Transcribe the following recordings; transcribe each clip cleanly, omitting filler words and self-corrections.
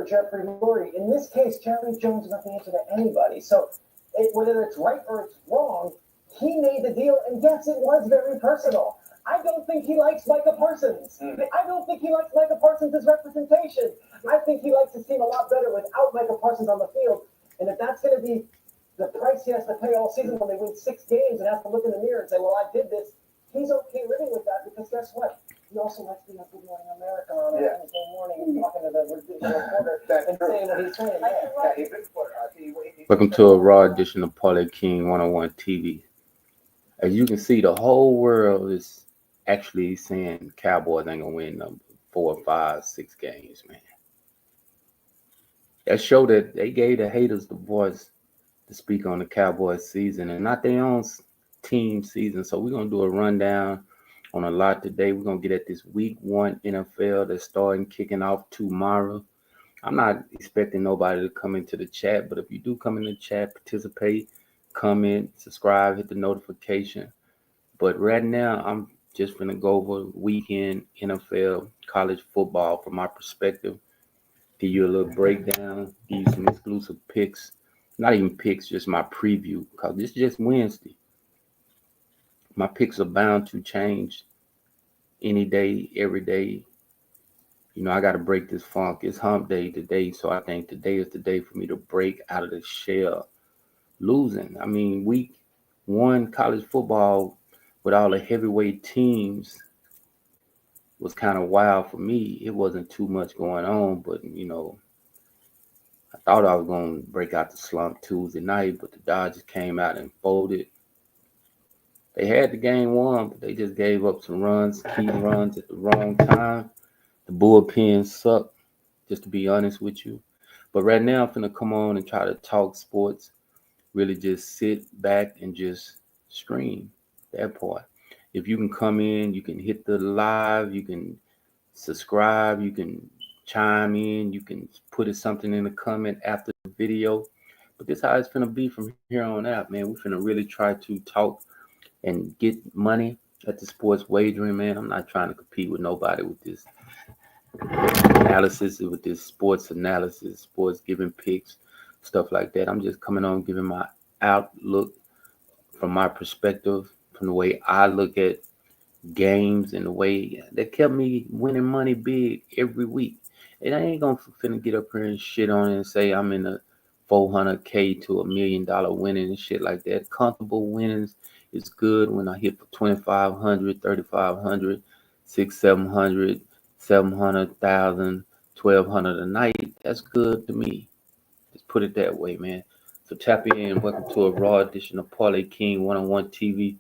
for Jeffrey Lurie. In this case, Jerry Jones is not the answer to anybody. So whether it's right or it's wrong, he made the deal, and yes, it was very personal. I don't think he likes Micah Parsons. I don't think he likes Micah Parsons' representation. I think he likes his team a lot better without Micah Parsons on the field. And if that's going to be the price he has to pay all season when they win 6 games and has to look in the mirror and say, well, I did this, he's okay living with that because guess what? He also likes being a Good Morning America on a Wednesday morning and talking to the reporter and saying what he's saying. Welcome to a raw edition of Parlay King 101 TV. As you can see, the whole world is actually saying Cowboys ain't gonna win number 4, 5, 6 games, man. That showed that they gave the haters the voice to speak on the Cowboys season and not their own team season. So we're gonna do a rundown on a lot today. We're gonna get at this week 1 NFL that's starting kicking off tomorrow. I'm not expecting nobody to come into the chat, but if you do come in the chat, participate, comment, subscribe, hit the notification. But right now, I'm just going to go over weekend NFL college football from my perspective, give you a little breakdown, give you some exclusive picks. Not even picks, just my preview, because this is just Wednesday. My picks are bound to change any day, every day. You know, I got to break this funk. It's hump day today, so I think today is the day for me to break out of the shell. Losing. I mean, week 1 college football with all the heavyweight teams was kind of wild for me. It wasn't too much going on, but, you know, I thought I was going to break out the slump Tuesday night, but the Dodgers came out and folded. They had the game won, but they just gave up some runs, key runs at the wrong time. The bullpen sucked, just to be honest with you. But right now, I'm going to come on and try to talk sports, really just sit back and just stream that part. If you can come in, you can hit the live, you can subscribe, you can chime in, you can put something in the comment after the video. But this is how it's going to be from here on out, man. We're going to really try to talk and get money at the sports wagering, man. I'm not trying to compete with nobody with this analysis, with this sports analysis, sports giving picks, stuff like that. I'm just coming on giving my outlook from my perspective, from the way I look at games and the way that kept me winning money big every week. And I ain't gonna finna get up here and shit on it and say I'm in a $400K to $1 million winning and shit like that. Comfortable winnings is good when I hit for 2,500, 3,500, 600, 700, 700,000, 1,200 a night. That's good to me. Just put it that way, man. So tap in. Welcome to a raw edition of Parlay King 101 TV,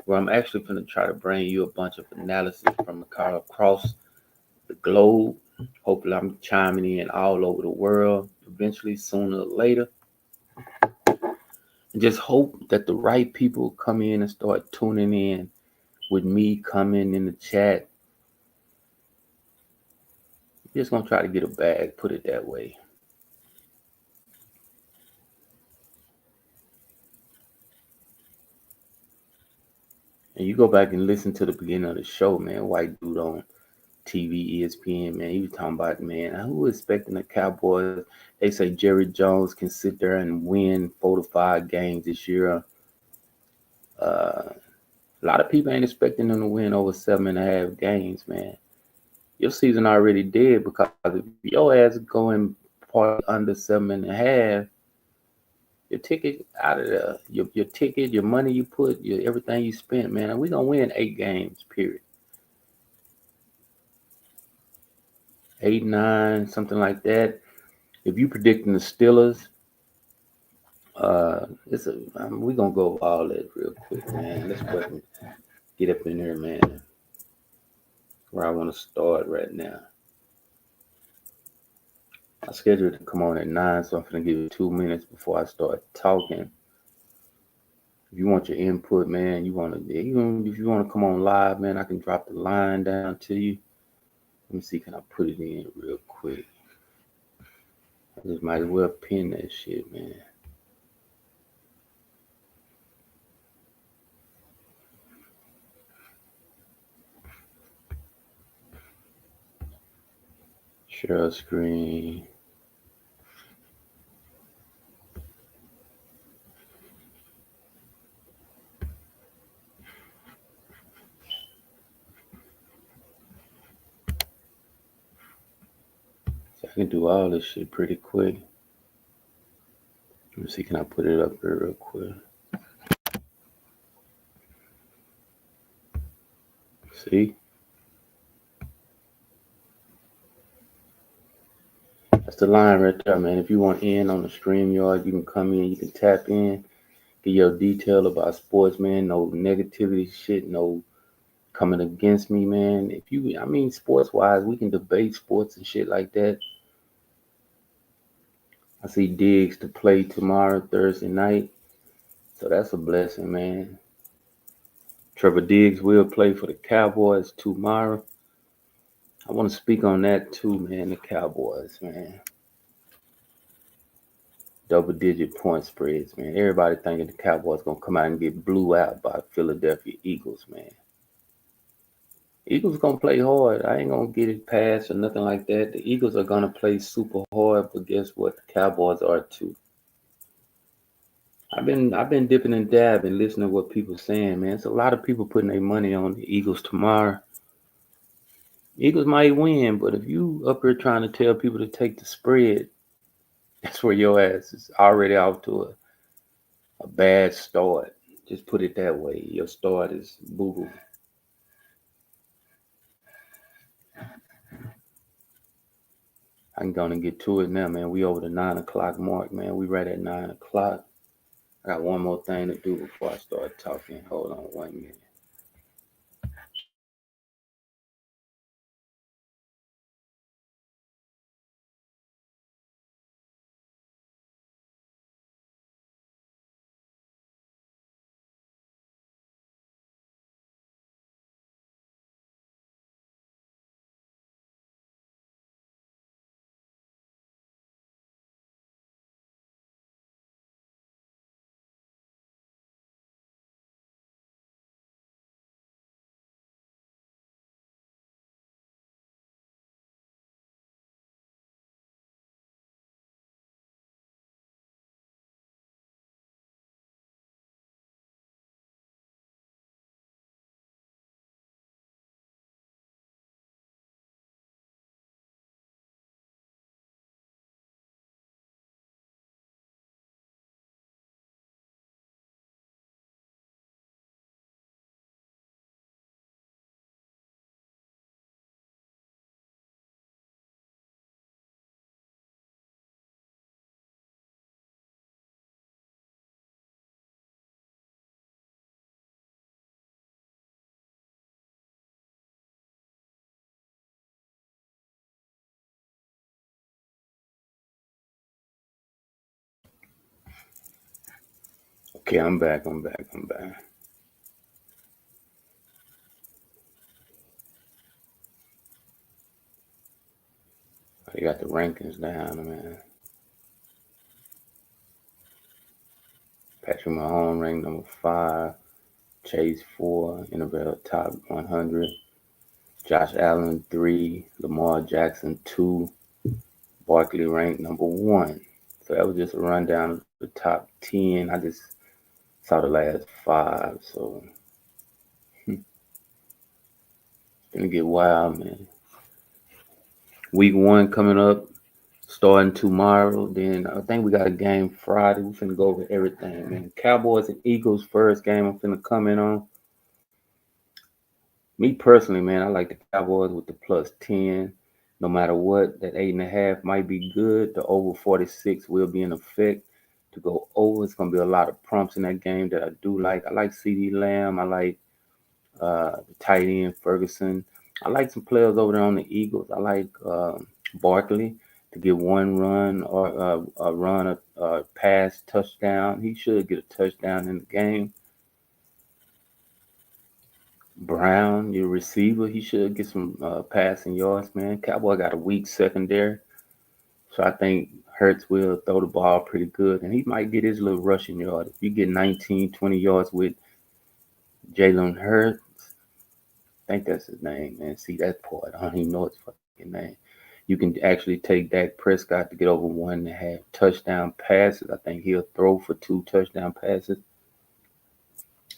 where I'm actually going to try to bring you a bunch of analysis from across the globe. Hopefully, I'm chiming in all over the world eventually, sooner or later. And just hope that the right people come in and start tuning in with me coming in the chat. I'm just going to try to get a bag, put it that way. And you go back and listen to the beginning of the show, man. White dude on TV, ESPN, man. He was talking about, man, who was expecting the Cowboys? They say Jerry Jones can sit there and win 4 to 5 games this year. A lot of people ain't expecting them to win over 7.5 games, man. Your season already dead because if your ass going part under 7.5, your ticket out of there, your ticket, your money you put, everything you spent, man, we gonna win 8 games, period. 8, 9, something like that. If you predicting the Steelers, we're gonna go over all that real quick, man. Let's fucking get up in there, man. Where I want to start right now. I scheduled to come on at 9, so I'm gonna give you 2 minutes before I start talking. If you want your input, man, if you want to come on live, man, I can drop the line down to you. Let me see, can I put it in real quick? I just might as well pin that shit, man. Share screen. I can do all this shit pretty quick. Let me see, can I put it up here real quick? See? That's the line right there, man. If you want in on the StreamYard, you can come in, you can tap in, get your detail about sports, man. No negativity shit, no coming against me, man. If you, I mean, sports wise, we can debate sports and shit like that. I see Diggs to play tomorrow, Thursday night. So that's a blessing, man. Trevor Diggs will play for the Cowboys tomorrow. I want to speak on that too, man. The Cowboys, man. Double-digit point spreads, man. Everybody thinking the Cowboys gonna come out and get blew out by Philadelphia Eagles, man. Eagles gonna play hard. I ain't gonna get it past or nothing like that. The Eagles are gonna play super hard, but guess what? The Cowboys are too. I've been dipping and dabbing, listening to what people saying, man. It's a lot of people putting their money on the Eagles tomorrow. Eagles might win, but if you up here trying to tell people to take the spread, that's where your ass is already off to a bad start. Just put it that way. Your start is boo-boo. I'm gonna get to it now, man. We over the 9 o'clock mark, man. We right at 9 o'clock. I got one more thing to do before I start talking. Hold on 1 minute. Okay, I'm back. I got the rankings down, man. Patrick Mahomes ranked number 5. Chase 4. NFL top 100. Josh Allen 3. Lamar Jackson 2. Barkley ranked number 1. So that was just a rundown of the top 10. I just saw the last 5. So it's gonna get wild, man. Week 1 coming up, starting tomorrow. Then I think we got a game Friday. We're finna go over everything, man. Cowboys and Eagles first game I'm finna come in on. Me personally, man, I like the Cowboys with the plus 10. No matter what, that 8.5 might be good. The over 46 will be in effect to go over. It's gonna be a lot of prompts in that game that I do like. I like CeeDee Lamb. I like the tight end Ferguson. I like some players over there on the Eagles. I like Barkley to get one run or a run, a pass, touchdown. He should get a touchdown in the game. Brown, your receiver, he should get some passing yards, man. Cowboy got a weak secondary, so I think Hurts will throw the ball pretty good, and he might get his little rushing yard. If you get 19, 20 yards with Jalen Hurts, I think that's his name, man. See that part? I don't even know his fucking name. You can actually take Dak Prescott to get over 1.5 touchdown passes. I think he'll throw for 2 touchdown passes.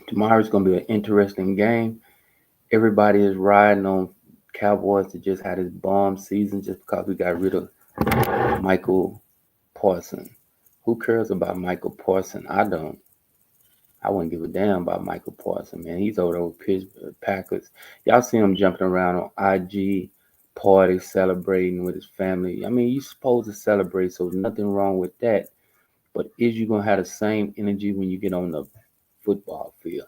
Tomorrow's going to be an interesting game. Everybody is riding on Cowboys to just have this bomb season just because we got rid of Michael Parsons. Who cares about Michael Parsons? I don't. I wouldn't give a damn about Michael Parsons, man. He's over there with Pittsburgh Packers. Y'all see him jumping around on IG, party, celebrating with his family. I mean, you're supposed to celebrate, so nothing wrong with that. But is you gonna have the same energy when you get on the football field?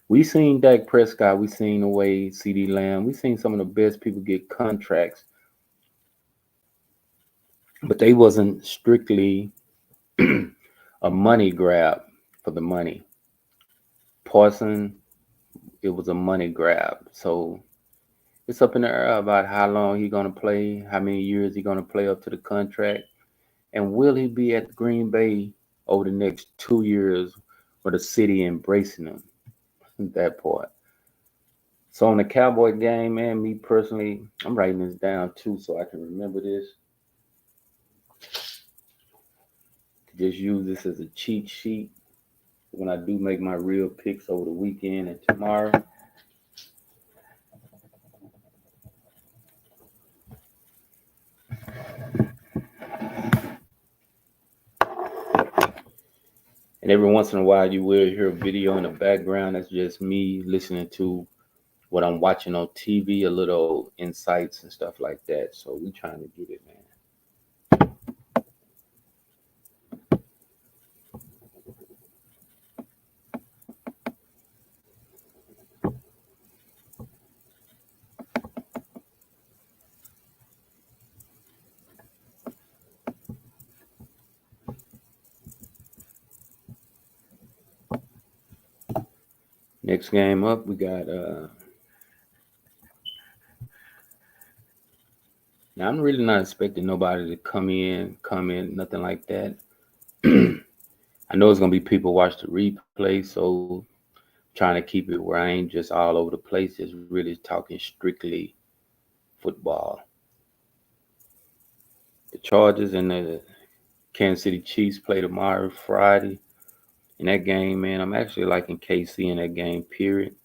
We seen Dak Prescott, we seen the way CD Lamb, we seen some of the best people get contracts, but they wasn't strictly a money grab for the money. Parson, it was a money grab. So it's up in the air about how long he gonna play, how many years he gonna play up to the contract, and will he be at Green Bay over the next 2 years with the city embracing him? That part. So on the Cowboy game, man, me personally, I'm writing this down too so I can remember this. Just use this as a cheat sheet when I do make my real picks over the weekend and tomorrow. And every once in a while, you will hear a video in the background. That's just me listening to what I'm watching on TV, a little insights and stuff like that. So we trying to get it, man. Next game up, we got now I'm really not expecting nobody to come in, comment, nothing like that. I know it's gonna be people watch the replay, so trying to keep it where I ain't just all over the place, just really talking strictly football. The Chargers and the Kansas City Chiefs play tomorrow, Friday. In that game, man, I'm actually liking KC in that game, period.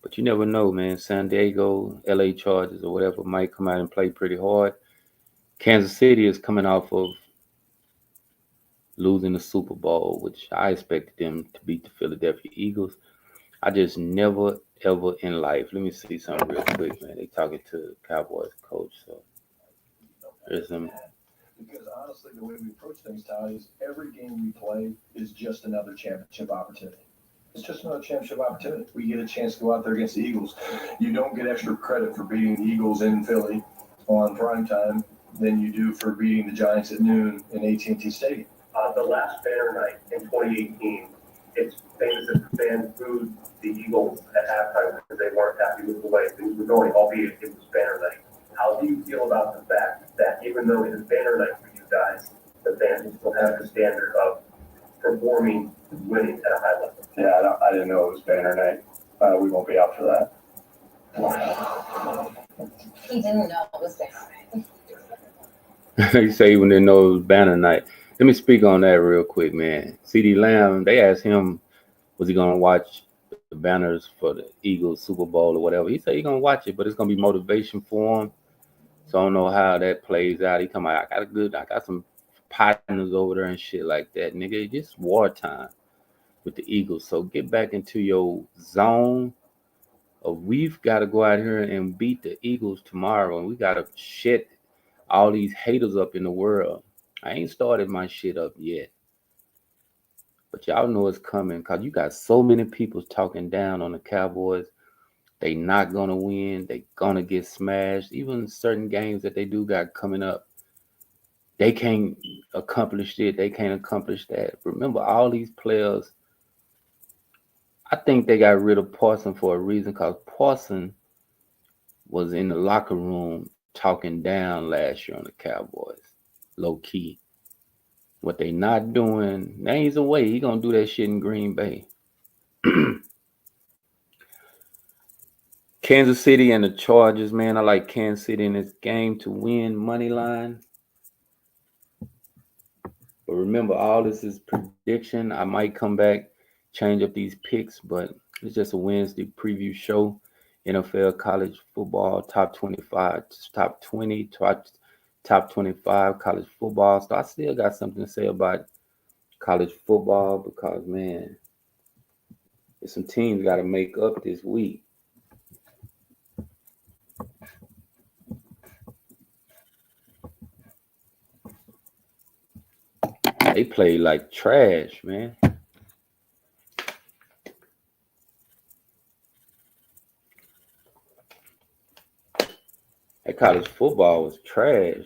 But you never know, man. San Diego, LA Chargers, or whatever might come out and play pretty hard. Kansas City is coming off of losing the Super Bowl, which I expected them to beat the Philadelphia Eagles. I just never, ever in life. Let me see something real quick, man. They talking to the Cowboys coach, so there's some. Because honestly, the way we approach things, Ty, is every game we play is just another championship opportunity. It's just another championship opportunity. We get a chance to go out there against the Eagles. You don't get extra credit for beating the Eagles in Philly on prime time than you do for beating the Giants at noon in AT&T Stadium. The last Banner night in 2018, it's famous that the fans booed the Eagles at halftime because they weren't happy with the way things were going, albeit it was Banner night. How do you feel about the fact that even though it is Banner night for you guys, the fans still have the standard of performing, winning at a high level? Yeah, I didn't know it was Banner night. We won't be out for that. He didn't know it was Banner night. You say even didn't know it was Banner night. Let me speak on that real quick, man. CD Lamb, they asked him, was he going to watch the banners for the Eagles Super Bowl or whatever? He said he's going to watch it, but it's going to be motivation for him. So I don't know how that plays out. He come out, I got some partners over there and shit like that, nigga. It's just wartime with the Eagles. So get back into your zone of we've got to go out here and beat the Eagles tomorrow, and we got to shit all these haters up in the world. I ain't started my shit up yet. But y'all know it's coming because you got so many people talking down on the Cowboys. They not going to win. They going to get smashed. Even certain games that they do got coming up, they can't accomplish it. They can't accomplish that. Remember, all these players, I think they got rid of Parson for a reason because Parson was in the locker room talking down last year on the Cowboys, low key. What they not doing, there ain't a way he gonna do that shit in Green Bay. Kansas City and the Chargers, man. I like Kansas City in this game to win money line. But remember, all this is prediction. I might come back, change up these picks, but it's just a Wednesday preview show. NFL college football top 25, top 20, top top 25 college football. So I still got something to say about college football because, man, there's some teams got to make up this week. They play like trash, man. That college football was trash.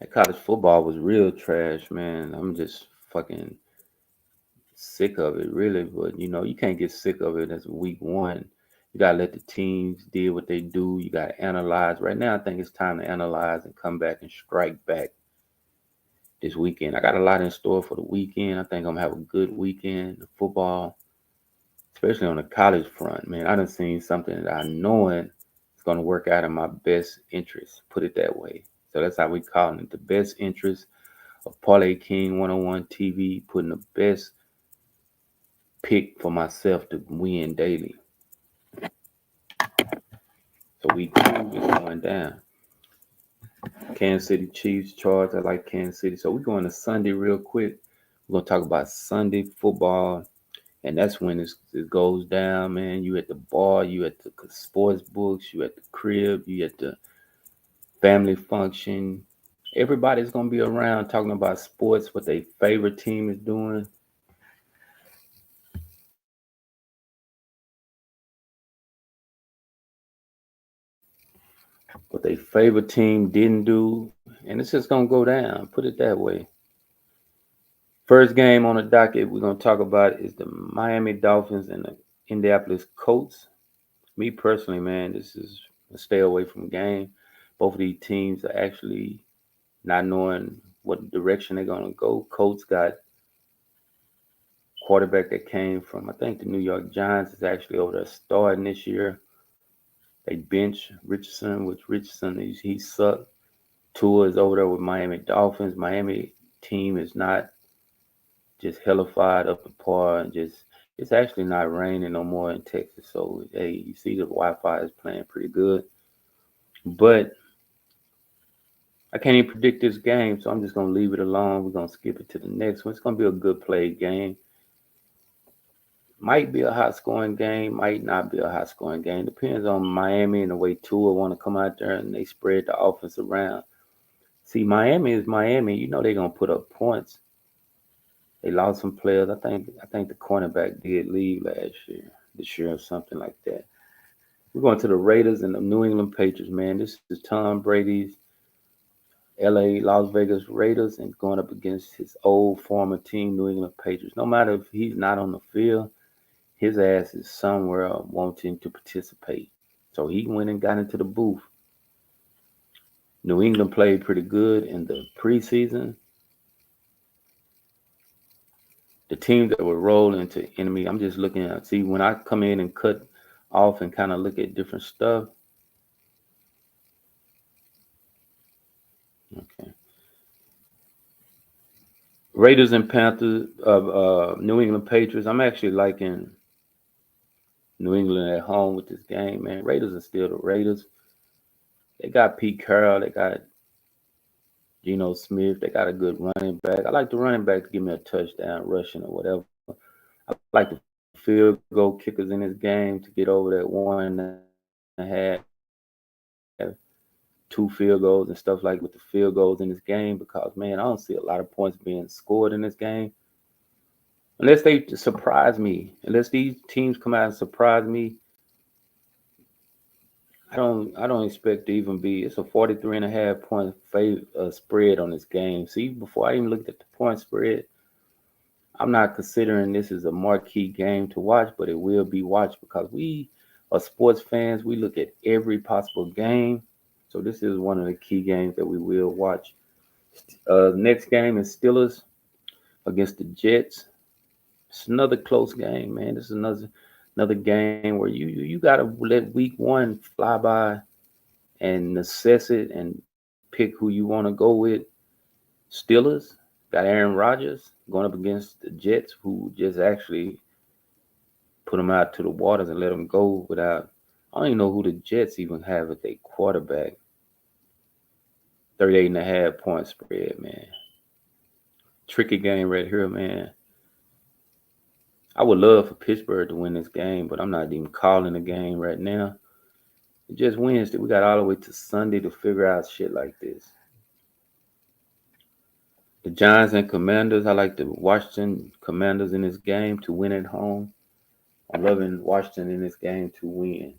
That college football was real trash, man. I'm just fucking sick of it, really. But you can't get sick of it as week one. You gotta let the teams do what they do. You gotta analyze. Right now, I think it's time to analyze and come back and strike back this weekend. I got a lot in store for the weekend. I think I'm gonna have a good weekend of football, especially on the college front, man. I done seen something that I knowing it's gonna work out in my best interest. Put it that way. So that's how we call it, the best interest of Parlay King 101 TV, putting the best pick for myself to win daily. So week 2 is going down. Kansas City Chiefs charge. I like Kansas City. So we're going to Sunday real quick. We're gonna talk about Sunday football. And that's when it goes down, man. You at the bar, you at the sports books, you at the crib, you at the family function. Everybody's going to be around talking about sports, what their favorite team is doing. What their favorite team didn't do. And it's just going to go down. Put it that way. First game on the docket we're going to talk about is the Miami Dolphins and the Indianapolis Colts. Me personally, man, this is a stay away from game. Both of these teams are actually not knowing what direction they're going to go. Colts got quarterback that came from, I think, the New York Giants is actually over there starting this year. They bench Richardson, which Richardson, he sucked. Tua is over there with Miami Dolphins. Miami team is not just hellified up to par and just, it's actually not raining no more in Texas. So, hey, you see the Wi-Fi is playing pretty good. But I can't even predict this game, so I'm just going to leave it alone. We're going to skip it to the next one. It's going to be a good played game. Might be a high-scoring game, might not be a high-scoring game. Depends on Miami and the way Tua want to come out there and they spread the offense around. See, Miami is Miami. You know they're going to put up points. They lost some players. I think the cornerback did leave this year or something like that. We're going to the Raiders and the New England Patriots, man. This is Tom Brady's LA Las Vegas Raiders and going up against his old former team, New England Patriots. No matter if he's not on the field, his ass is somewhere wanting to participate. So he went and got into the booth. New England played pretty good in the preseason. The teams that were rolling into enemy, I'm just looking at, see, when I come in and cut off and kind of look at different stuff. Okay. Raiders and Panthers of New England Patriots. I'm actually liking New England at home with this game, man. Raiders are still the Raiders. They got Pete Carroll. They got Geno Smith. They got a good running back. I like the running back to give me a touchdown, rushing or whatever. I like the field goal kickers in this game to get over that 1.5, 2 field goals and stuff like with the field goals in this game because, man, I don't see a lot of points being scored in this game. Unless they surprise me, unless these teams come out and surprise me, I don't expect to even be. It's a 43.5 point spread on this game. See, before I even looked at the point spread, I'm not considering this as a marquee game to watch, but it will be watched because we are sports fans. We look at every possible game. So this is one of the key games that we will watch. Next game is Steelers against the Jets. It's another close game, man. This is another game where you gotta let week one fly by and assess it and pick who you want to go with. Steelers got Aaron Rodgers going up against the Jets, who just actually put them out to the waters and let them go without. I don't even know who the Jets even have at their quarterback. 38.5 point spread, man. Tricky game right here, man. I would love for Pittsburgh to win this game, but I'm not even calling the game right now. It's just Wednesday. We got all the way to Sunday to figure out shit like this. The Giants and Commanders. I like the Washington Commanders in this game to win at home. I'm loving Washington in this game to win.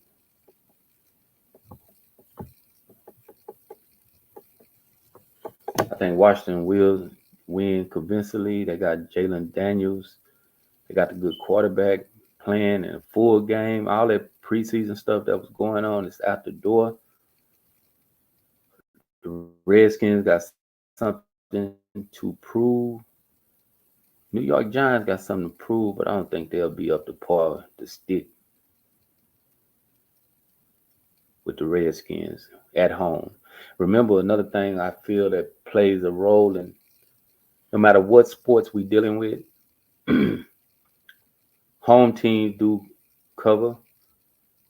I think Washington will win convincingly. They got Jalen Daniels. They got the good quarterback playing in a full game. All that preseason stuff that was going on is out the door. The Redskins got something to prove. New York Giants got something to prove, but I don't think they'll be up to par to stick with the Redskins at home. Remember, another thing I feel that plays a role in no matter what sports we're dealing with, home teams do cover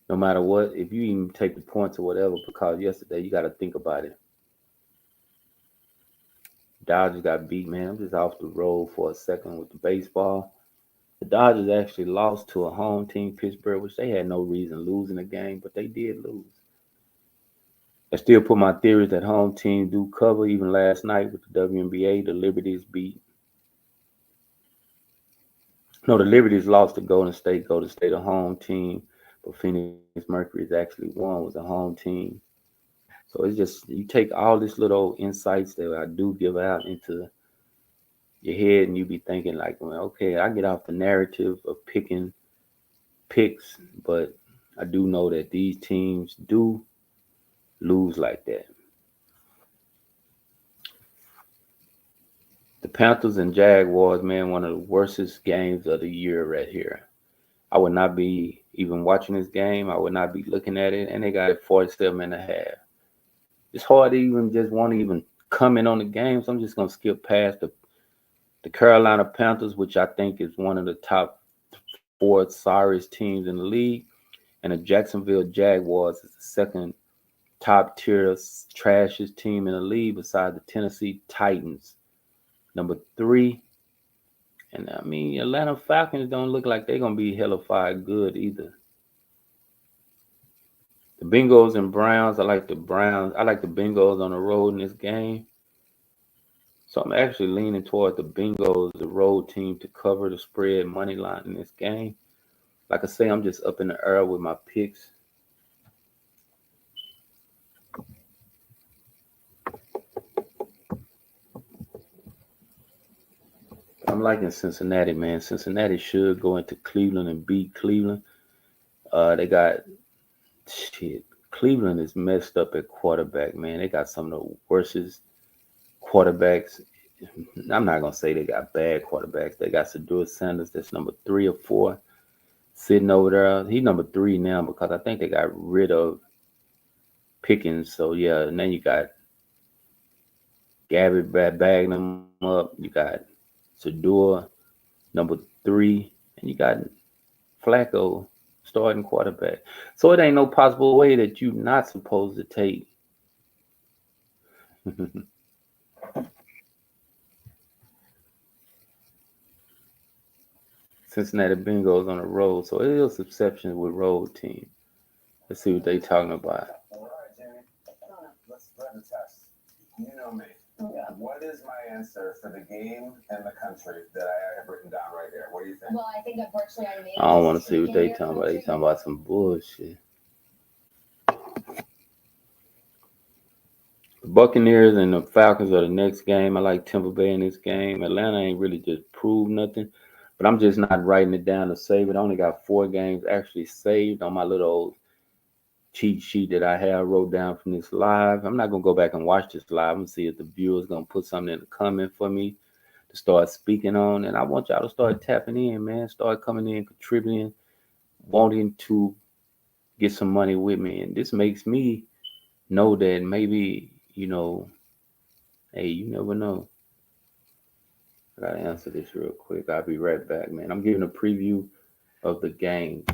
no matter what. If you even take the points or whatever, because yesterday you got to think about it. Dodgers got beat, man. I'm just off the road for a second with the baseball. The Dodgers actually lost to a home team, Pittsburgh, which they had no reason losing the game, but they did lose. I still put my theories that home teams do cover. Even last night with the WNBA, the Liberties beat. No, the Liberties lost to Golden State. Golden State, a home team, but Phoenix Mercury's actually won, was a home team. So it's just, you take all this little insights that I do give out into your head, and you be thinking like, well, okay, I get off the narrative of picking picks, but I do know that these teams do lose like that. The Panthers and Jaguars, man, one of the worstest games of the year right here. I would not be even watching this game. I would not be looking at it, and they got it 47.5. It's hard to even just want to even comment on the game, so I'm just going to skip past the Carolina Panthers, which I think is one of the top 4 sorriest teams in the league, and the Jacksonville Jaguars is the second top tier trashiest team in the league beside the Tennessee Titans. Number 3. And I mean, Atlanta Falcons don't look like they're going to be hellified good either. The Bengals and Browns, I like the Browns. I like the Bengals on the road in this game. So I'm actually leaning toward the Bengals, the road team, to cover the spread money line in this game. Like I say, I'm just up in the air with my picks. I'm liking Cincinnati, man. Cincinnati should go into Cleveland and beat Cleveland. They got shit. Cleveland is messed up at quarterback, man. They got some of the worstest quarterbacks. I'm not gonna say they got bad quarterbacks. They got Shedeur Sanders, that's number 3 or 4, sitting over there. He's number 3 now because I think they got rid of Pickens. So yeah, and then you got Gabby bagging them up. You got Shedeur, number 3, and you got Flacco, starting quarterback. So it ain't no possible way that you're not supposed to take Cincinnati Bengals on the road. So it is exceptions with road team. Let's see what they talking about. All right, Jamie. Let's run the test. You know me. Yeah. What is my answer for the game and the country that I have written down right here? What do you think? Well, I think unfortunately I made. I don't want to see what they talking about. They talking about some bullshit. The Buccaneers and the Falcons are the next game. I like Tampa Bay in this game. Atlanta ain't really just proved nothing, but I'm just not writing it down to save it. I only got 4 games actually saved on my little old cheat sheet that I have wrote down from this live. I'm not going to go back and watch this live and see if the viewers going to put something in the comment for me to start speaking on. And I want y'all to start tapping in, man. Start coming in, contributing, wanting to get some money with me. And this makes me know that maybe, you know, hey, you never know. I got to answer this real quick. I'll be right back, man. I'm giving a preview of the games.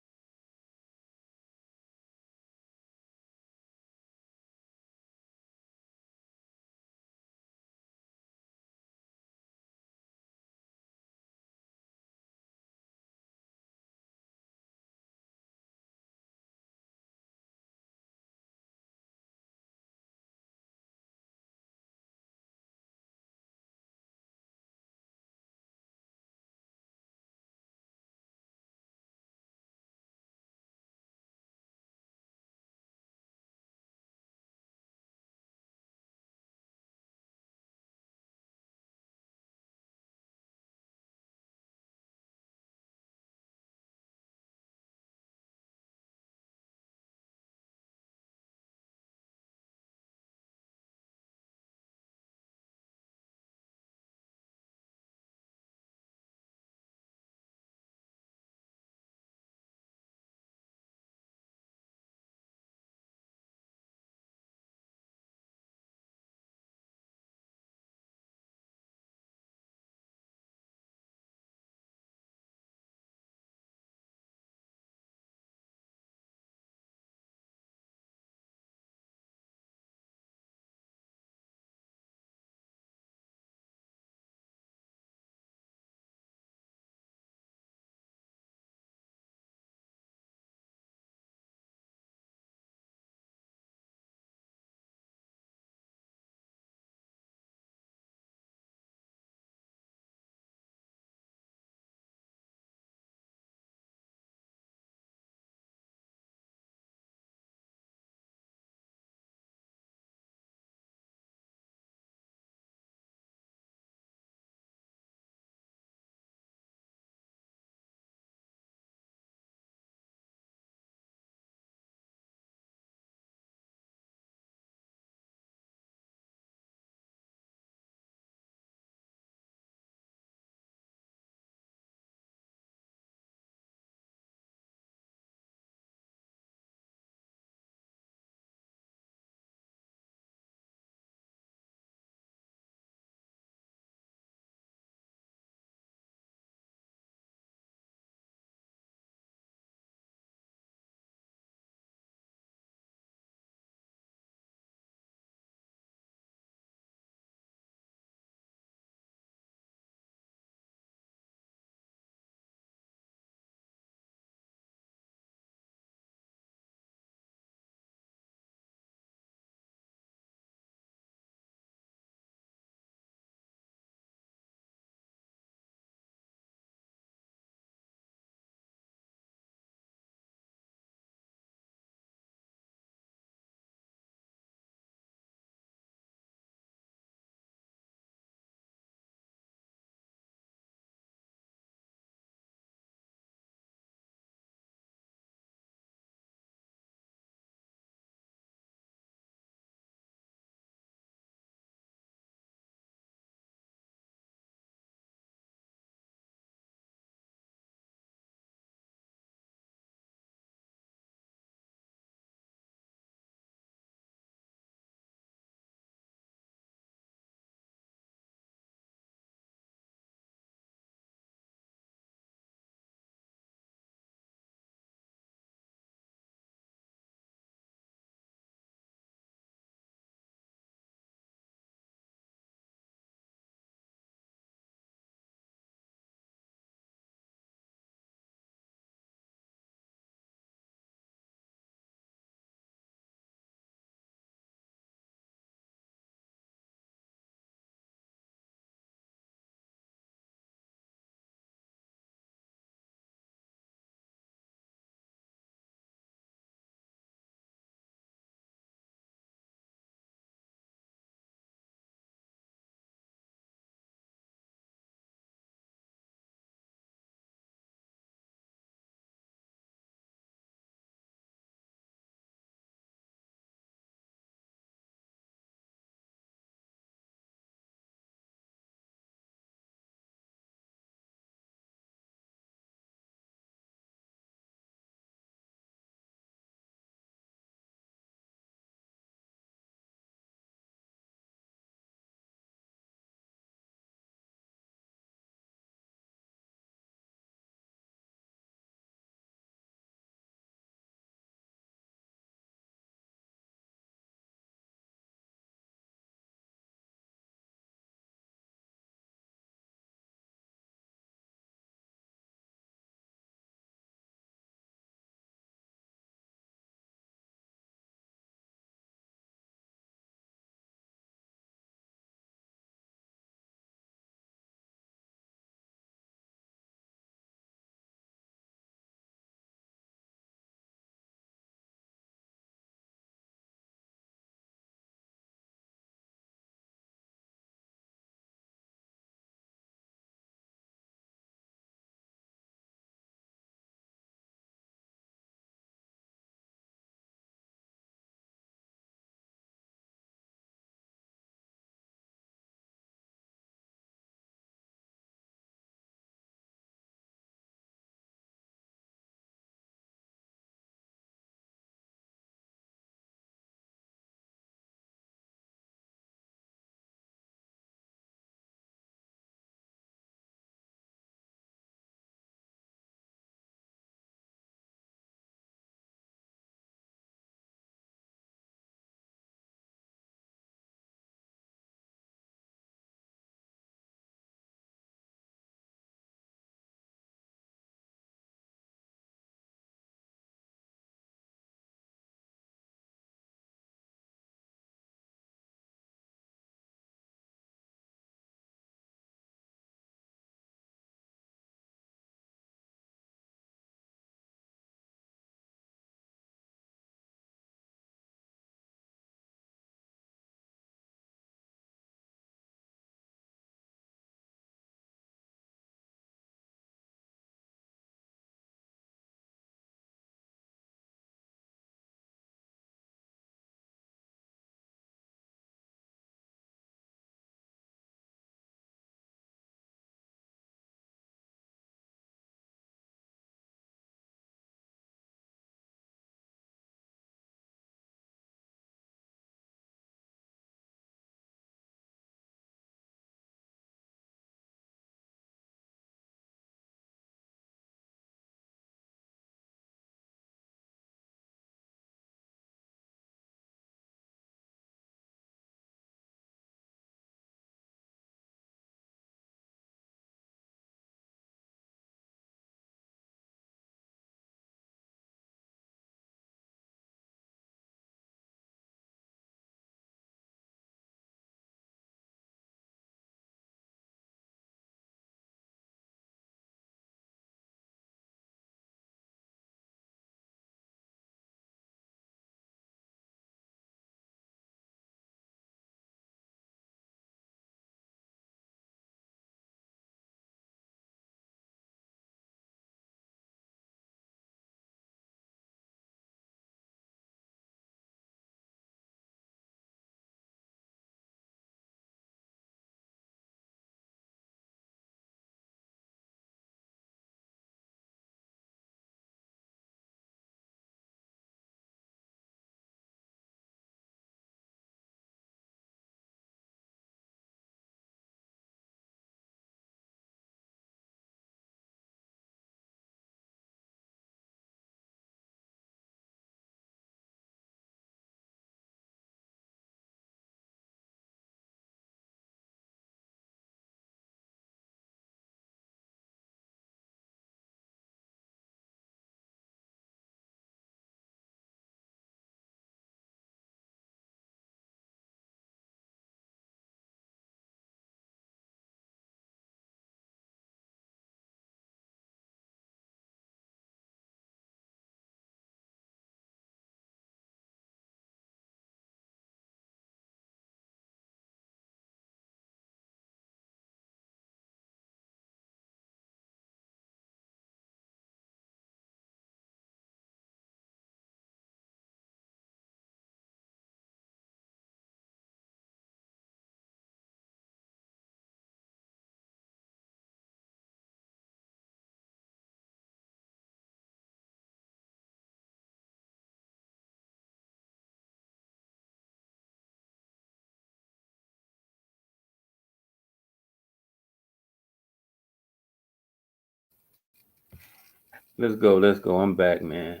Let's go. I'm back, man.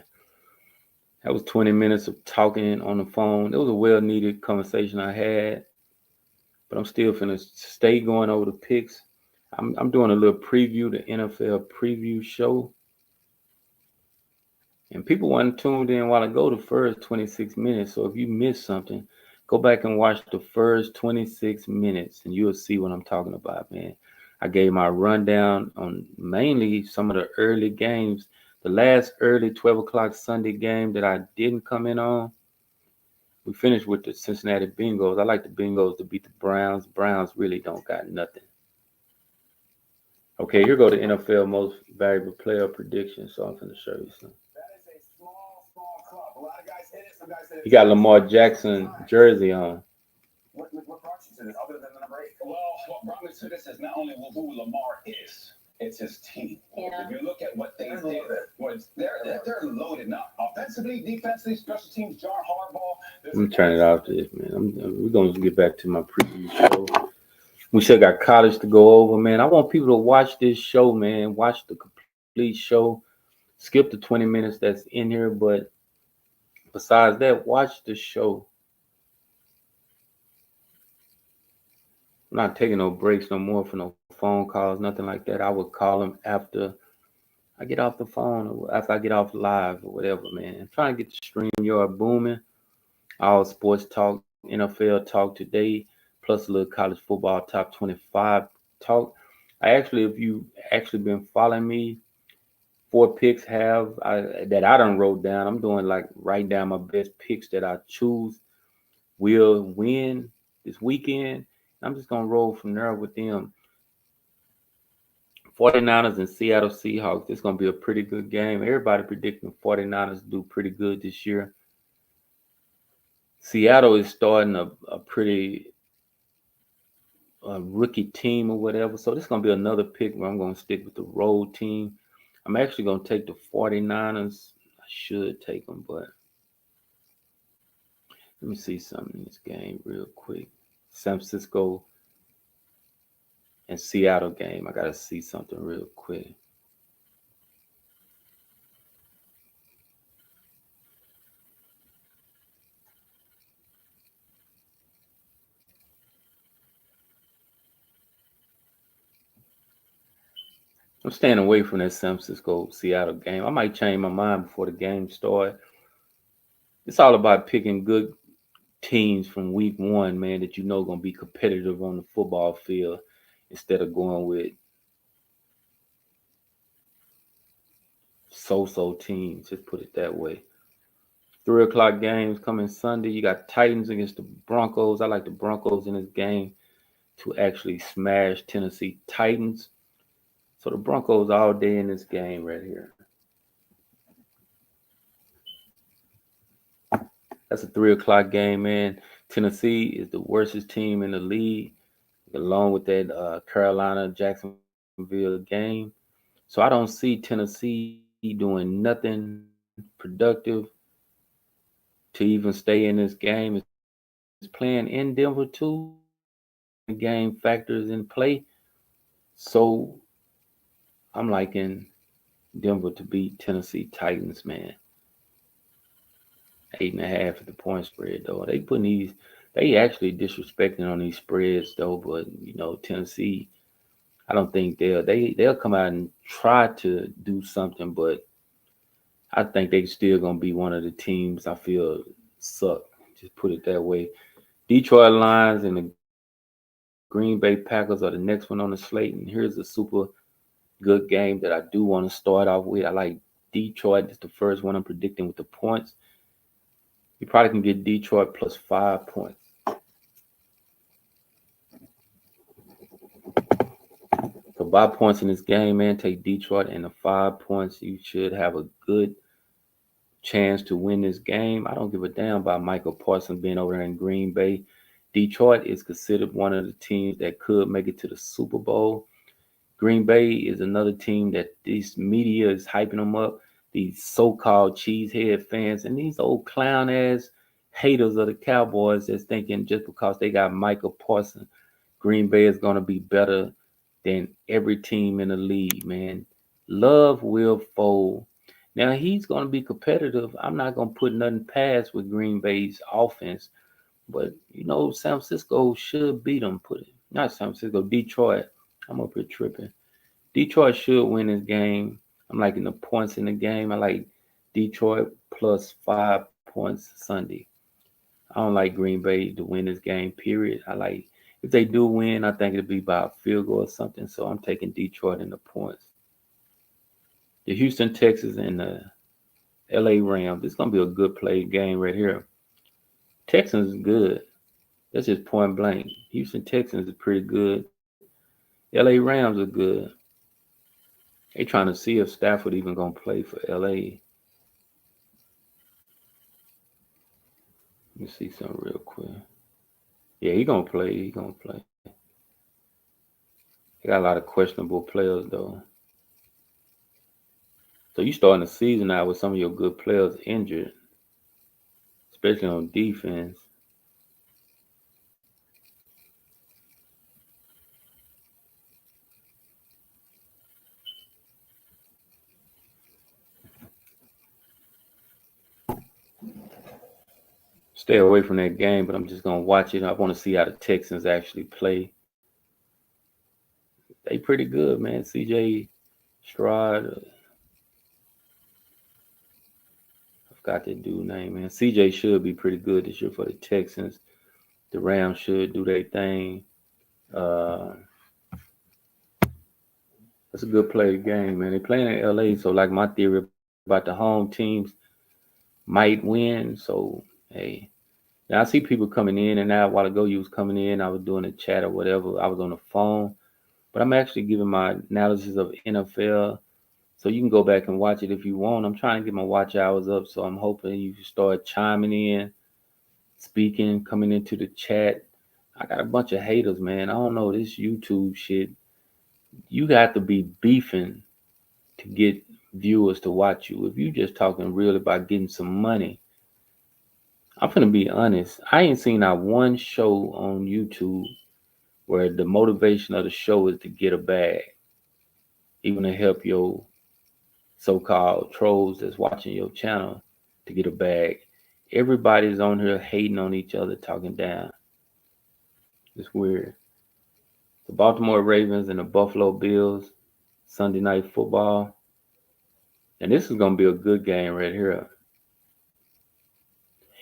That was 20 minutes of talking on the phone. It was a well-needed conversation I had, but I'm still finna stay going over the picks. I'm doing a little preview, the NFL preview show. And people weren't tuned in while I go the first 26 minutes. So if you missed something, go back and watch the first 26 minutes and you'll see what I'm talking about, man. I gave my rundown on mainly some of the early games. The last early 12 o'clock Sunday game that I didn't come in on, we finished with the Cincinnati Bengals. I like the Bengals to beat the Browns. Browns really don't got nothing. Okay, here go the NFL most valuable player prediction. So I'm going to show you some. He got Lamar Jackson jersey on. What brought you to this other than the number 8? Well, what brought me to this is not only who Lamar is, it's his team. Yeah. If you look at what they did, they're loaded now. Offensively, defensively, special teams, John Harbaugh. Let me turn it off this, man. We're going to get back to my preview show. We still got college to go over, man. I want people to watch this show, man. Watch the complete show. Skip the 20 minutes that's in here, but besides that, watch the show. I'm not taking no breaks no more for no phone calls, nothing like that. I would call them after I get off the phone or after I get off live or whatever, man. I'm trying to get the StreamYard booming. All sports talk, NFL talk today, plus a little college football top 25 talk. If you actually been following me, 4 picks that I done wrote down. I'm doing like writing down my best picks that I choose will win this weekend. I'm just going to roll from there with them. 49ers and Seattle Seahawks. It's going to be a pretty good game. Everybody predicting 49ers do pretty good this year. Seattle is starting a pretty rookie team or whatever. So this is going to be another pick where I'm going to stick with the road team. I'm actually going to take the 49ers. I should take them, but let me see something in this game real quick. San Francisco and Seattle game. I got to see something real quick. I'm staying away from that San Francisco-Seattle game. I might change my mind before the game starts. It's all about picking good teams from week 1, man, that you know going to be competitive on the football field instead of going with so-so teams. Just put it that way. 3 o'clock games coming Sunday. You got Titans against the Broncos. I like the Broncos in this game to actually smash Tennessee Titans. So the Broncos all day in this game right here. That's a 3 o'clock game, man. Tennessee is the worstest team in the league, along with that Carolina-Jacksonville game. So I don't see Tennessee doing nothing productive to even stay in this game. It's playing in Denver too. The game factors in play. So I'm liking Denver to beat Tennessee Titans, man. 8.5 at the point spread, though. They actually disrespecting on these spreads, though. But Tennessee, I don't think they'll come out and try to do something, but I think they still gonna be one of the teams I feel suck. Just put it that way. Detroit Lions and the Green Bay Packers are the next one on the slate, and here's a super good game that I do want to start off with. I like Detroit. It's the first one I'm predicting with the points. You probably can get Detroit plus 5 points. So buy points in this game, man. Take Detroit and the 5 points. You should have a good chance to win this game. I don't give a damn about Michael Parsons being over there in Green Bay. Detroit is considered one of the teams that could make it to the Super Bowl. Green Bay is another team that this media is hyping them up. These so-called cheesehead fans and these old clown-ass haters of the Cowboys that's thinking just because they got Michael Parsons, Green Bay is going to be better than every team in the league, man. Love will fold. Now he's going to be competitive. I'm not going to put nothing past with Green Bay's offense, but San Francisco should beat them. Not San Francisco, Detroit. I'm up here tripping. Detroit should win this game. I'm liking the points in the game. I like Detroit plus 5 points Sunday. I don't like Green Bay to win this game, period. If they do win, I think it'll be by a field goal or something. So I'm taking Detroit in the points. The Houston Texans and the LA Rams. This is going to be a good play game right here. Texans is good. That's just point blank. Houston Texans is pretty good. LA Rams are good. They trying to see if Stafford even going to play for LA. Let me see something real quick. Yeah, he going to play. He going to play. They got a lot of questionable players, though. So you starting the season out with some of your good players injured, especially on defense. Stay away from that game, but I'm just going to watch it. I want to see how the Texans actually play. They pretty good, man. CJ Stroud. I forgot that dude's name, man. CJ should be pretty good this year for the Texans. The Rams should do their thing. That's a good play game, man. They playing in LA, so like my theory about the home teams might win. So, hey. Now I see people coming in and out. A while ago, you was coming in. I was doing a chat or whatever. I was on the phone. But I'm actually giving my analysis of NFL. So you can go back and watch it if you want. I'm trying to get my watch hours up. So I'm hoping you start chiming in, speaking, coming into the chat. I got a bunch of haters, man. I don't know this YouTube shit. You got to be beefing to get viewers to watch you. If you just talking real about getting some money, I'm gonna be honest. I ain't seen not one show on YouTube where the motivation of the show is to get a bag, even to help your so-called trolls that's watching your channel to get a bag. Everybody's on here hating on each other, talking down. It's weird. The Baltimore Ravens and the Buffalo Bills, Sunday Night Football. And this is going to be a good game right here.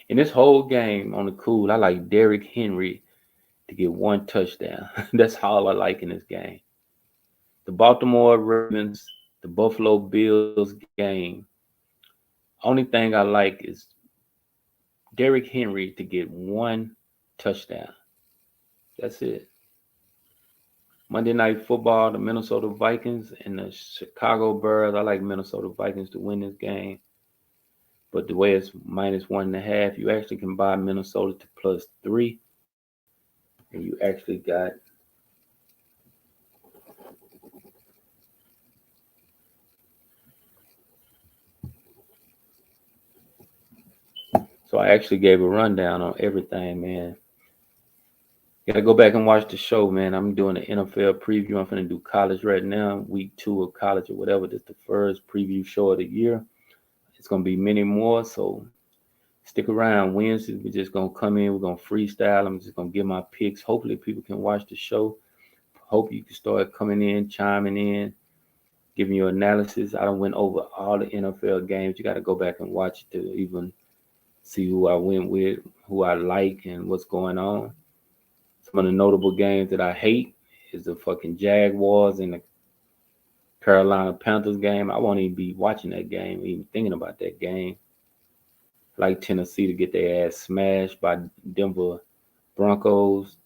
In this whole game on the cool, I like Derrick Henry to get 1 touchdown. That's all I like in this game. The Baltimore Ravens, the Buffalo Bills game. Only thing I like is Derrick Henry to get 1 touchdown. That's it. Monday Night Football, the Minnesota Vikings and the Chicago Bears. I like Minnesota Vikings to win this game. But the way it's -1.5, you actually can buy Minnesota to +3. And you actually got so I actually gave a rundown on everything, man. You gotta go back and watch the show, man. I'm doing an NFL preview. I'm gonna do college right now, week 2 of college or whatever. This is the first preview show of the year. It's gonna be many more, so stick around. Wednesday, we're just gonna come in. We're gonna freestyle. I'm just gonna give my picks. Hopefully, people can watch the show. Hope you can start coming in, chiming in, giving your analysis. I done went over all the NFL games. You got to go back and watch it to even see who I went with, who I like, and what's going on. Some of the notable games that I hate is the fucking Jaguars and the Carolina Panthers game. I won't even be watching that game, even thinking about that game. I like Tennessee to get their ass smashed by Denver Broncos.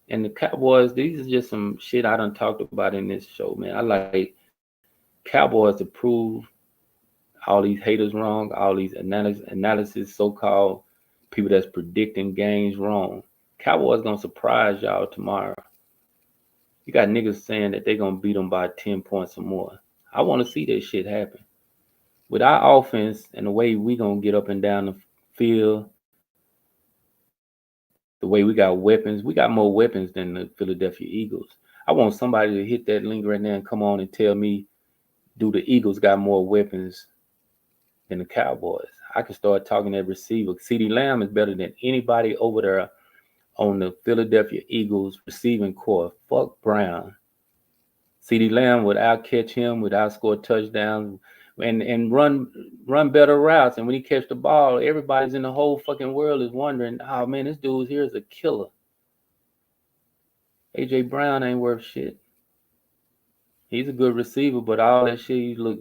And the Cowboys, these are just some shit I done talked about in this show, man. I like Cowboys to prove all these haters wrong, all these analysis, so-called people that's predicting games wrong. Cowboys gonna surprise y'all tomorrow. You got niggas saying that they gonna beat them by 10 points or more. I want to see that shit happen. With our offense and the way we gonna get up and down the field, the way we got weapons, we got more weapons than the Philadelphia Eagles. I want somebody to hit that link right now and come on and tell me do the Eagles got more weapons than the Cowboys? I can start talking at receiver. CeeDee Lamb is better than anybody over there on the Philadelphia Eagles receiving core. Fuck Brown. CeeDee Lamb would outcatch him, would outscore touchdowns, and run better routes. And when he catch the ball, everybody's in the whole fucking world is wondering, oh man, this dude here is a killer. AJ Brown ain't worth shit. He's a good receiver, but all that shit, you look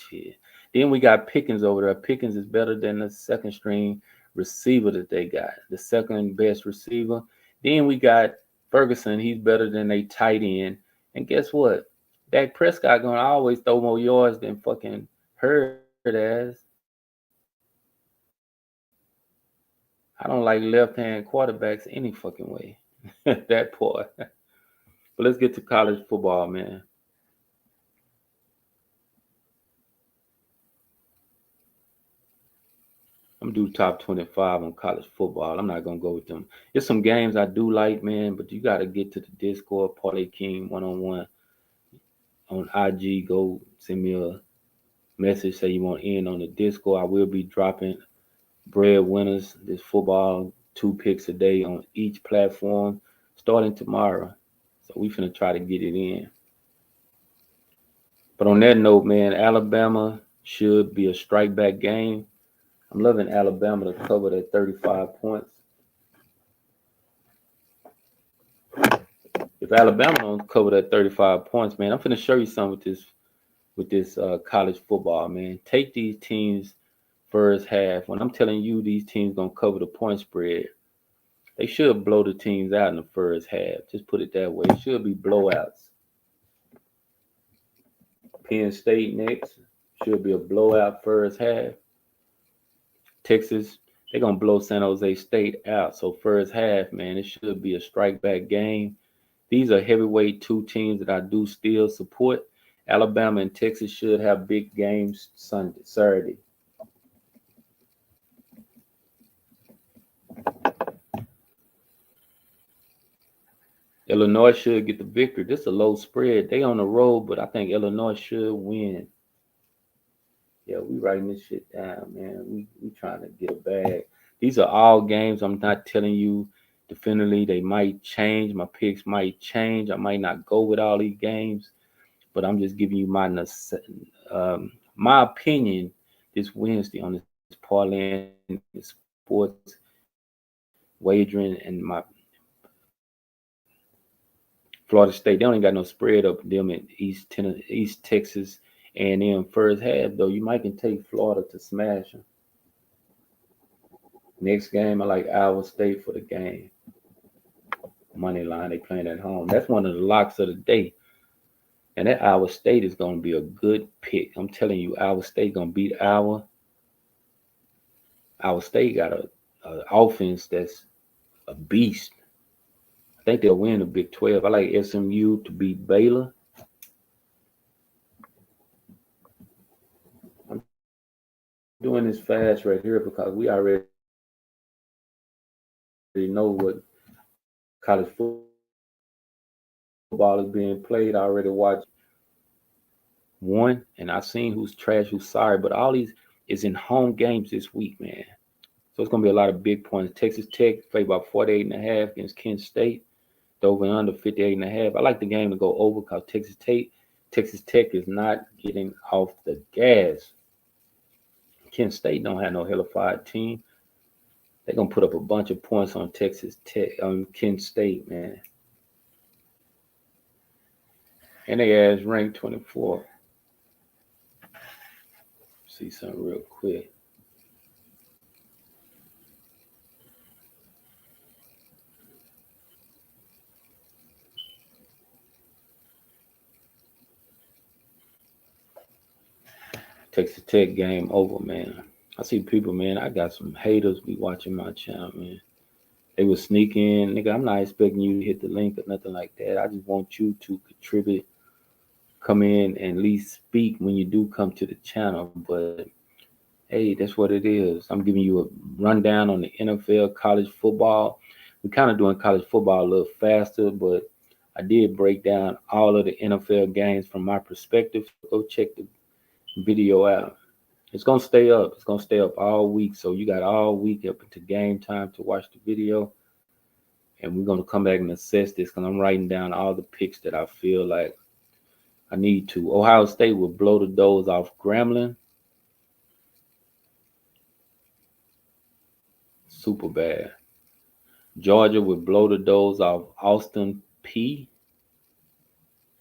shit. Then we got Pickens over there. Pickens is better than the second string receiver that they got, the second best receiver. Then we got Ferguson. He's better than they tight end. And guess what? Dak Prescott gonna always throw more yards than fucking Hurd ass. I don't like left-hand quarterbacks any fucking way. That part. But let's get to college football, man. I'm gonna do top 25 on college football. I'm not gonna go with them. There's some games I do like, man, but you gotta get to the Discord, Parlay King 1-on-1 on IG. Go send me a message, say you want in on the Discord. I will be dropping breadwinners, this football, 2 picks a day on each platform starting tomorrow. So we finna try to get it in. But on that note, man, Alabama should be a strike back game. I'm loving Alabama to cover that 35 points. If Alabama don't cover that 35 points, man, I'm finna show you something with this college football, man. Take these teams first half. When I'm telling you these teams gonna cover the point spread, they should blow the teams out in the first half. Just put it that way. It should be blowouts. Penn State next should be a blowout first half. Texas, they're going to blow San Jose State out. So first half, man, it should be a strike back game. These are heavyweight 2 teams that I do still support. Alabama and Texas should have big games Saturday. Illinois should get the victory. This is a low spread. They on the road, but I think Illinois should win. Yeah, we writing this shit down, man. We trying to get a bag. These are all games. I'm not telling you definitively. They might change. My picks might change. I might not go with all these games, but I'm just giving you my opinion this Wednesday on this parlay and sports wagering and my Florida State. They only got no spread up them in East Texas. And then first half, though, you might can take Florida to smash them. Next game, I like Iowa State for the game. Money line, they playing at home. That's one of the locks of the day. And that Iowa State is going to be a good pick. I'm telling you, Iowa State going to beat Iowa. Iowa State got an offense that's a beast. I think they'll win the Big 12. I like SMU to beat Baylor. Doing this fast right here because we already know what college football is being played. I already watched one, and I've seen who's trash, who's sorry, but all these is in home games this week, man. So it's going to be a lot of big points. Texas Tech played about 48.5 against Kent State. The over and under 58.5. I like the game to go over because Texas Tech is not getting off the gas. Kent State don't have no hellified team. They're going to put up a bunch of points on Texas Tech, on Kent State, man. And they ass ranked 24. See something real quick. Texas Tech game over, man. I see people, man. I got some haters be watching my channel, man. They will sneak in. Nigga, I'm not expecting you to hit the link or nothing like that. I just want you to contribute, come in and at least speak when you do come to the channel. But, hey, that's what it is. I'm giving you a rundown on the NFL, college football. We're kind of doing college football a little faster, but I did break down all of the NFL games from my perspective. Go check the video out. It's gonna stay up. It's gonna stay up all week. So you got all week up into game time to watch the video. And we're gonna come back and assess this because I'm writing down all the picks that I feel like I need to. Ohio State will blow the doors off Grambling. Super bad. Georgia will blow the doors off Austin P.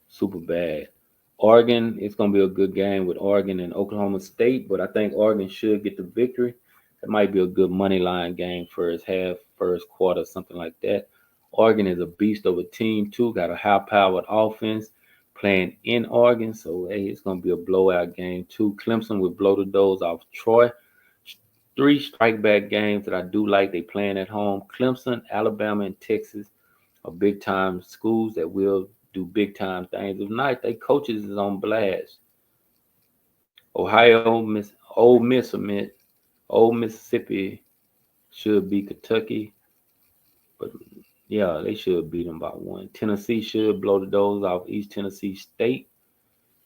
Super bad. Oregon, it's going to be a good game with Oregon and Oklahoma State, but I think Oregon should get the victory. It might be a good money line game first half, first quarter, something like that. Oregon is a beast of a team, too. Got a high-powered offense playing in Oregon, so hey, it's going to be a blowout game, too. Clemson will blow the doors off Troy. 3 strike-back games that I do like. They playing at home. Clemson, Alabama, and Texas are big-time schools that will do big-time things. If not, their coaches is on blast. Ohio, Old Mississippi should beat Kentucky. But, yeah, they should beat them by 1. Tennessee should blow the doors off East Tennessee State.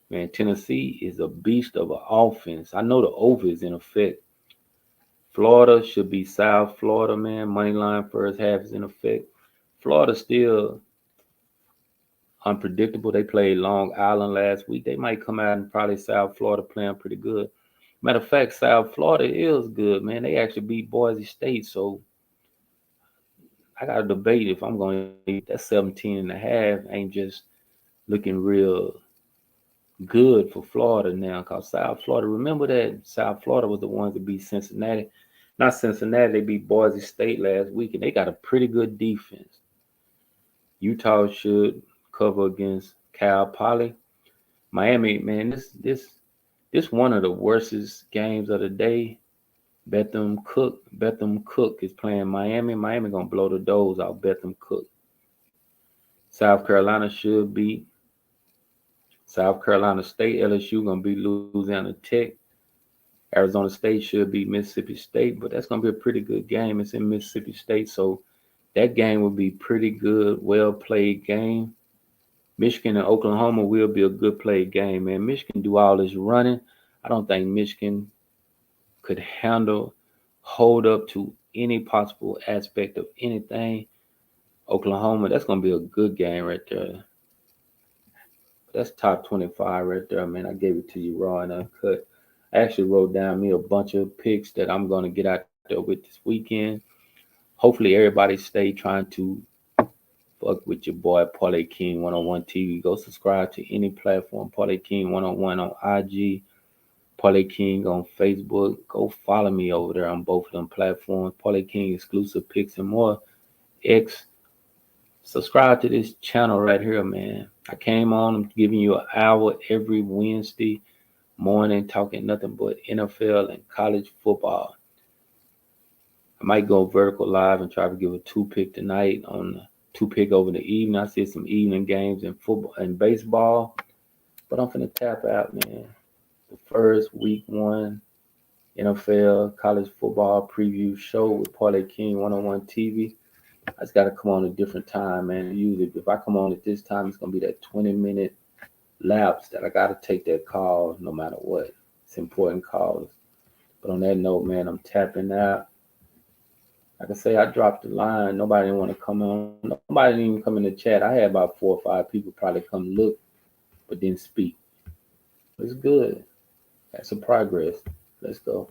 Man, Tennessee is a beast of an offense. I know the over is in effect. Florida should be South Florida, man. Money line first half is in effect. Florida still unpredictable. They played Long Island last week. They might come out and probably South Florida playing pretty good. Matter of fact, South Florida is good, man. They actually beat Boise State. So I got to debate if I'm going to eat that 17.5 ain't just looking real good for Florida now. Because South Florida, remember that South Florida was the ones that beat Cincinnati. Not Cincinnati, they beat Boise State last week, and they got a pretty good defense. Utah should cover against Cal Poly. Miami, man, this one of the worstest games of the day. Betham Cook is playing Miami. Miami gonna blow the doors out Betham Cook. South Carolina should beat South Carolina State. LSU gonna beat Louisiana Tech. Arizona State should beat Mississippi State, but that's gonna be a pretty good game. It's in Mississippi State, so that game will be pretty good, well-played game. Michigan and Oklahoma will be a good played game, man. Michigan do all this running. I don't think Michigan could hold up to any possible aspect of anything. Oklahoma, that's going to be a good game right there. That's top 25 right there, man. I gave it to you raw and uncut. I actually wrote down me a bunch of picks that I'm going to get out there with this weekend. Hopefully everybody stay trying to fuck with your boy Parlay King 101 TV. Go subscribe to any platform. Parlay King 101 on IG. Parlay King on Facebook. Go follow me over there on both of them platforms. Parlay King exclusive picks and more. Subscribe to this channel right here, man. I came on. I'm giving you an hour every Wednesday morning talking nothing but NFL and college football. I might go vertical live and try to give a 2-pick tonight on the 2-pick over the evening. I see some evening games in football and baseball, but I'm finna tap out, man. The first week 1 NFL college football preview show with Parlay King 101 TV. I just gotta come on a different time, man. Usually, if I come on at this time, it's gonna be that 20-minute lapse that I gotta take that call no matter what. It's important calls. But on that note, man, I'm tapping out. Like I say, I dropped the line. Nobody didn't want to come on. Nobody didn't even come in the chat. I had about 4 or 5 people probably come look, but didn't speak. It's good. That's a progress. Let's go.